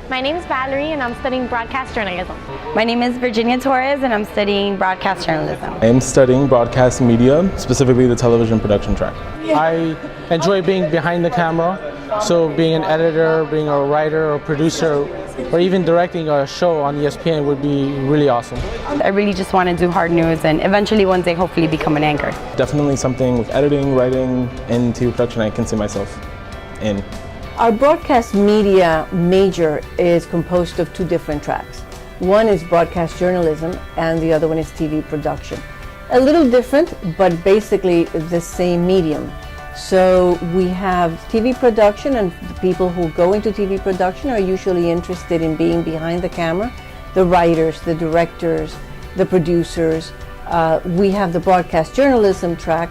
My name is Valerie and I'm studying broadcast journalism. My name is Virginia Torres and I'm studying broadcast journalism. I'm studying broadcast media, specifically the television production track. I enjoy being behind the camera, so being an editor, being a writer or producer, or even directing a show on ESPN would be really awesome. I really just want to do hard news and eventually one day hopefully become an anchor. Definitely something with editing, writing, and TV production I can see myself in. Our broadcast media major is composed of two different tracks. One is broadcast journalism and the other one is TV production. A little different, but basically the same medium. So we have TV production, and the people who go into TV production are usually interested in being behind the camera. The writers, the directors, the producers. We have the broadcast journalism track,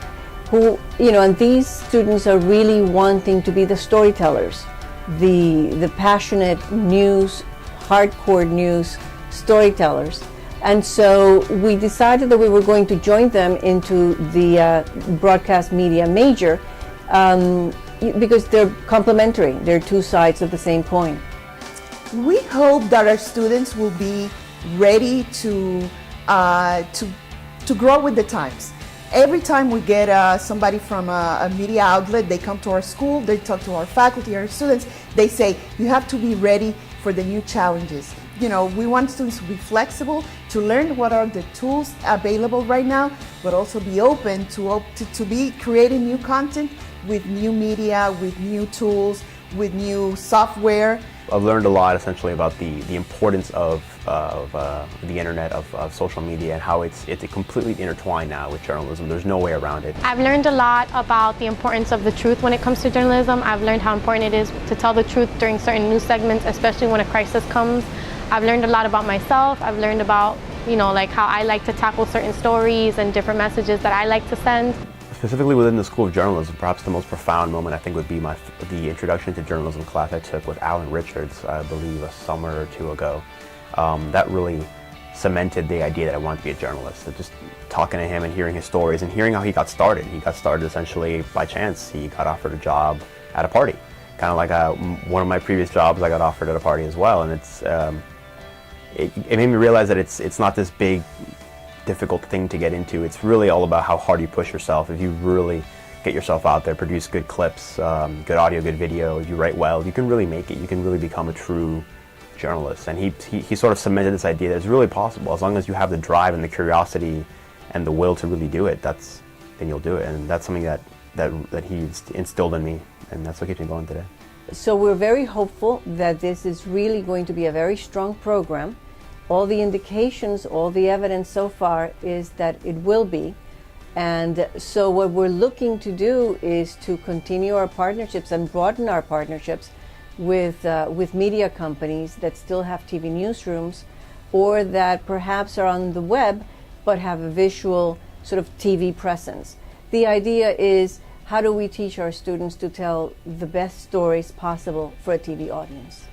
who, and these students are really wanting to be the storytellers, the passionate news, hardcore news storytellers. And so we decided that we were going to join them into the broadcast media major because they're complementary. They're two sides of the same coin. We hope that our students will be ready to grow with the times. Every time we get somebody from a media outlet, they come to our school, they talk to our faculty, our students, they say, you have to be ready for the new challenges. We want students to be flexible, to learn what are the tools available right now, but also be open to be creating new content with new media, with new tools, with new software. I've learned a lot essentially about the importance of the internet, of social media, and how it's completely intertwined now with journalism. There's no way around it. I've learned a lot about the importance of the truth when it comes to journalism. I've learned how important it is to tell the truth during certain news segments, especially when a crisis comes. I've learned a lot about myself. I've learned about, like how I like to tackle certain stories and different messages that I like to send. Specifically within the School of Journalism, perhaps the most profound moment I think would be the introduction to journalism class I took with Alan Richards, I believe a summer or two ago. That really cemented the idea that I wanted to be a journalist. So just talking to him and hearing his stories and hearing how he got started. He got started essentially by chance. He got offered a job at a party. Kind of like one of my previous jobs I got offered at a party as well. And it made me realize that it's not this big, difficult thing to get into. It's really all about how hard you push yourself. If you really get yourself out there, produce good clips, good audio, good video, if you write well, you can really make it. You can really become a true journalist. And he sort of cemented this idea that it's really possible. As long as you have the drive and the curiosity and the will to really do it, then you'll do it. And that's something that he instilled in me, and that's what keeps me going today. So we're very hopeful that this is really going to be a very strong program. All the indications, all the evidence so far is that it will be. And so what we're looking to do is to continue our partnerships and broaden our partnerships with media companies that still have TV newsrooms or that perhaps are on the web but have a visual sort of TV presence. The idea is, how do we teach our students to tell the best stories possible for a TV audience?